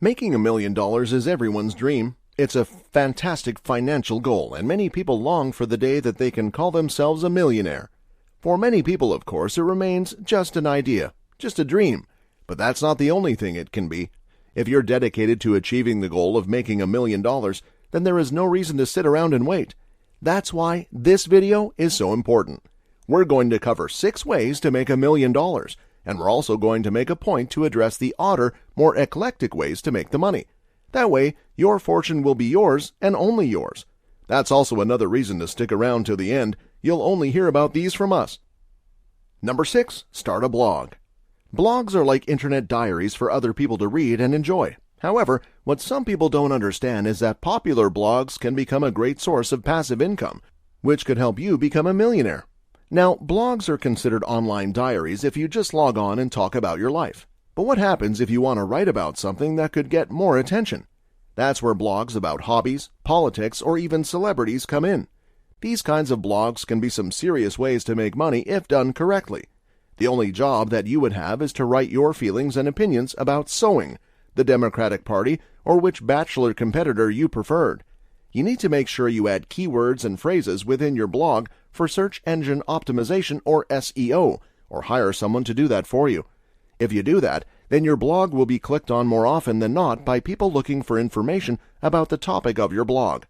Making $1 million is everyone's dream. It's a fantastic financial goal, and many people long for the day that they can call themselves a millionaire. For many people, of course, it remains just an idea, just a dream. But that's not the only thing it can be. If you're dedicated to achieving the goal of making $1 million, then there is no reason to sit around and wait. That's why this video is so important. We're going to cover 6 ways to make $1 million, and we're also going to make a point to address the odder, more eclectic ways to make the money. That way, your fortune will be yours and only yours. That's also another reason to stick around till the end. You'll only hear about these from us. Number 6, start a blog. Blogs are like internet diaries for other people to read and enjoy. However, what some people don't understand is that popular blogs can become a great source of passive income, which could help you become a millionaire. Now, blogs are considered online diaries if you just log on and talk about your life. But what happens if you want to write about something that could get more attention? That's where blogs about hobbies, politics, or even celebrities come in. These kinds of blogs can be some serious ways to make money if done correctly. The only job that you would have is to write your feelings and opinions about sewing, the Democratic Party, or which bachelor competitor you preferred. You need to make sure you add keywords and phrases within your blog for search engine optimization or SEO, or hire someone to do that for you. If you do that, then your blog will be clicked on more often than not by people looking for information about the topic of your blog.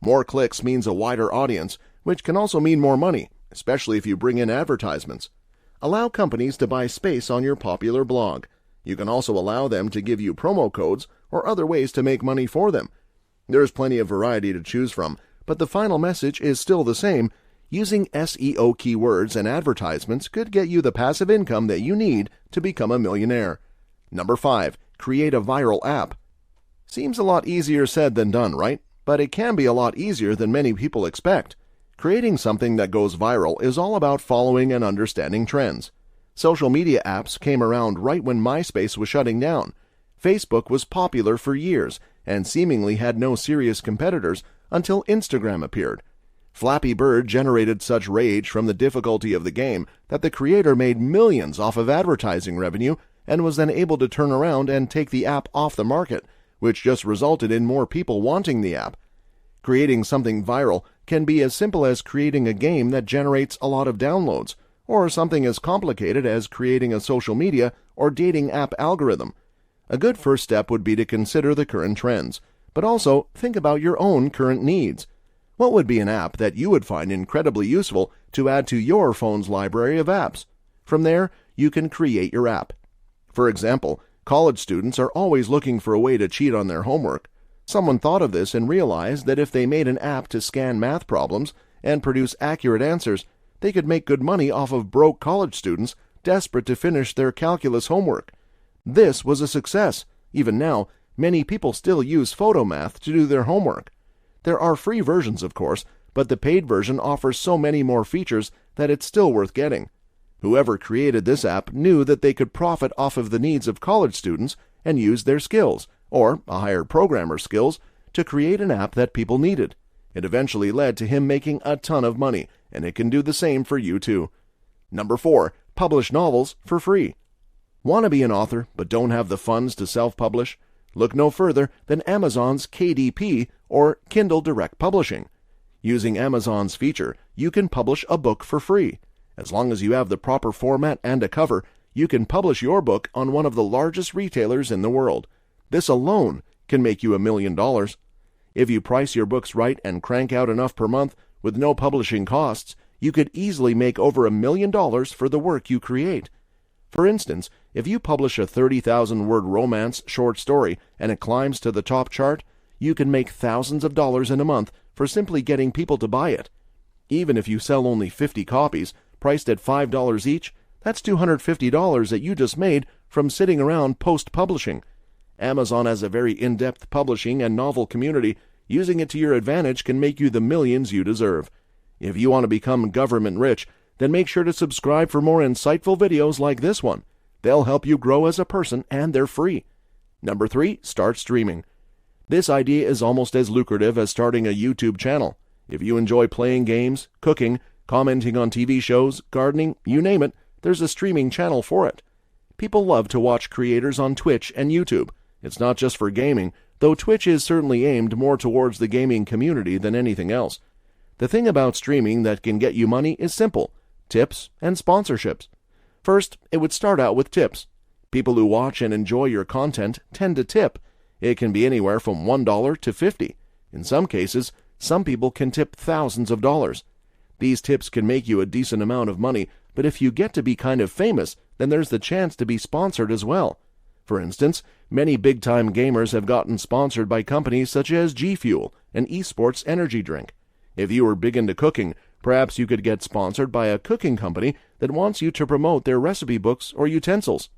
More clicks means a wider audience, which can also mean more money, especially if you bring in advertisements. Allow companies to buy space on your popular blog. You can also allow them to give you promo codes or other ways to make money for them. There's plenty of variety to choose from, but the final message is still the same. Using SEO keywords and advertisements could get you the passive income that you need to become a millionaire. Number 5, create a viral app. Seems a lot easier said than done, right? But it can be a lot easier than many people expect. Creating something that goes viral is all about following and understanding trends. Social media apps came around right when MySpace was shutting down. Facebook was popular for years and seemingly had no serious competitors until Instagram appeared. Flappy Bird generated such rage from the difficulty of the game that the creator made millions off of advertising revenue and was then able to turn around and take the app off the market, which just resulted in more people wanting the app. Creating something viral can be as simple as creating a game that generates a lot of downloads, or something as complicated as creating a social media or dating app algorithm. A good first step would be to consider the current trends, but also think about your own current needs. What would be an app that you would find incredibly useful to add to your phone's library of apps? From there, you can create your app. For example, college students are always looking for a way to cheat on their homework. Someone thought of this and realized that if they made an app to scan math problems and produce accurate answers, they could make good money off of broke college students desperate to finish their calculus homework. This was a success. Even now, many people still use PhotoMath to do their homework. There are free versions, of course, but the paid version offers so many more features that it's still worth getting. Whoever created this app knew that they could profit off of the needs of college students and use their skills, or a hired programmer's skills, to create an app that people needed. It eventually led to him making a ton of money, and it can do the same for you too. Number 4, publish novels for free. Want to be an author but don't have the funds to self-publish? Look no further than Amazon's KDP, or Kindle Direct Publishing. Using Amazon's feature, you can publish a book for free. As long as you have the proper format and a cover, you can publish your book on one of the largest retailers in the world. This alone can make you $1 million. If you price your books right and crank out enough per month with no publishing costs, you could easily make over $1 million for the work you create. For instance, if you publish a 30,000-word romance short story and it climbs to the top chart, you can make thousands of dollars in a month for simply getting people to buy it. Even if you sell only 50 copies, priced at $5 each, that's $250 that you just made from sitting around post-publishing. Amazon has a very in-depth publishing and novel community. Using it to your advantage can make you the millions you deserve. If you want to become government rich, then make sure to subscribe for more insightful videos like this one. They'll help you grow as a person, and they're free. Number 3, start streaming. This idea is almost as lucrative as starting a YouTube channel. If you enjoy playing games, cooking, commenting on TV shows, gardening, you name it, there's a streaming channel for it. People love to watch creators on Twitch and YouTube. It's not just for gaming, though Twitch is certainly aimed more towards the gaming community than anything else. The thing about streaming that can get you money is simple: tips and sponsorships. First, it would start out with tips. People who watch and enjoy your content tend to tip. It can be anywhere from $1 to $50. In some cases, some people can tip thousands of dollars. These tips can make you a decent amount of money, but if you get to be kind of famous, then there's the chance to be sponsored as well. For instance, many big-time gamers have gotten sponsored by companies such as G Fuel, an esports energy drink. If you were big into cooking, perhaps you could get sponsored by a cooking company that wants you to promote their recipe books or utensils.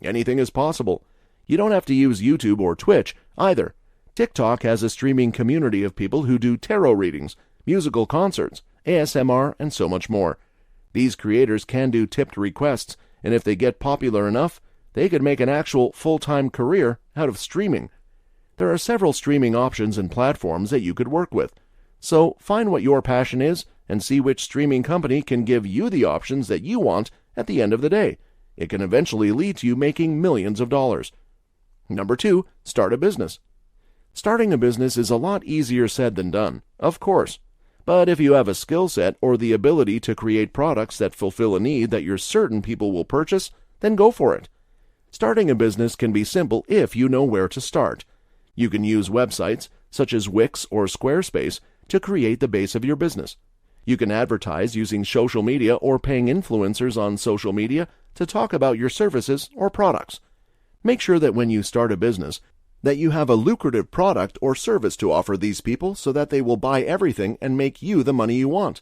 Anything is possible. You don't have to use YouTube or Twitch either. TikTok has a streaming community of people who do tarot readings, musical concerts, ASMR, and so much more. These creators can do tipped requests, and if they get popular enough, they could make an actual full-time career out of streaming. There are several streaming options and platforms that you could work with. So find what your passion is and see which streaming company can give you the options that you want at the end of the day. It can eventually lead to you making millions of dollars. Number 2, start a business. Starting a business is a lot easier said than done, of course. But if you have a skill set or the ability to create products that fulfill a need that you're certain people will purchase, then go for it. Starting a business can be simple if you know where to start. You can use websites, such as Wix or Squarespace, to create the base of your business. You can advertise using social media or paying influencers on social media to talk about your services or products. Make sure that when you start a business, that you have a lucrative product or service to offer these people so that they will buy everything and make you the money you want.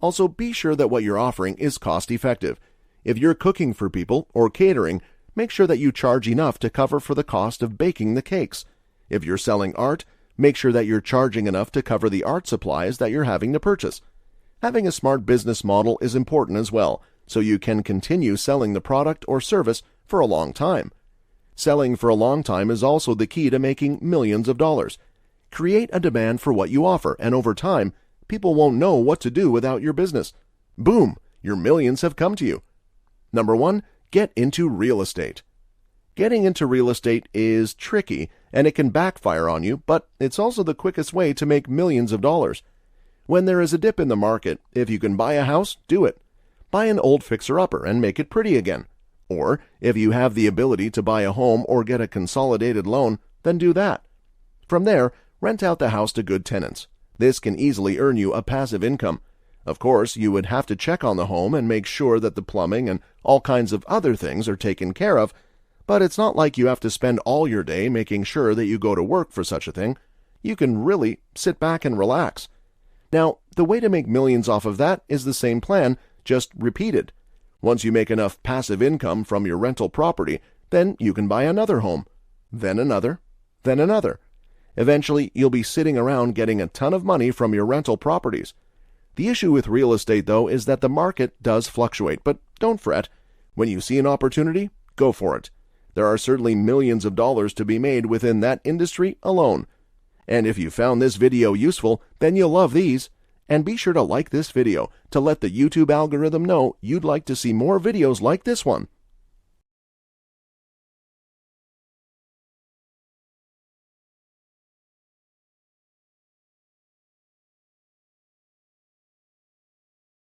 Also, be sure that what you're offering is cost-effective. If you're cooking for people or catering, make sure that you charge enough to cover for the cost of baking the cakes. If you're selling art, make sure that you're charging enough to cover the art supplies that you're having to purchase. Having a smart business model is important as well, so you can continue selling the product or service for a long time. Selling for a long time is also the key to making millions of dollars. Create a demand for what you offer, and over time, people won't know what to do without your business. Boom! Your millions have come to you. Number 1, get into real estate. Getting into real estate is tricky, and it can backfire on you, but it's also the quickest way to make millions of dollars. When there is a dip in the market, if you can buy a house, do it. Buy an old fixer-upper and make it pretty again. Or, if you have the ability to buy a home or get a consolidated loan, then do that. From there, rent out the house to good tenants. This can easily earn you a passive income. Of course, you would have to check on the home and make sure that the plumbing and all kinds of other things are taken care of, but it's not like you have to spend all your day making sure that you go to work for such a thing. You can really sit back and relax. Now, the way to make millions off of that is the same plan, just repeated. Once you make enough passive income from your rental property, then you can buy another home, then another, then another. Eventually, you'll be sitting around getting a ton of money from your rental properties. The issue with real estate, though, is that the market does fluctuate, but don't fret. When you see an opportunity, go for it. There are certainly millions of dollars to be made within that industry alone. And if you found this video useful, then you'll love these. And be sure to like this video to let the YouTube algorithm know you'd like to see more videos like this one.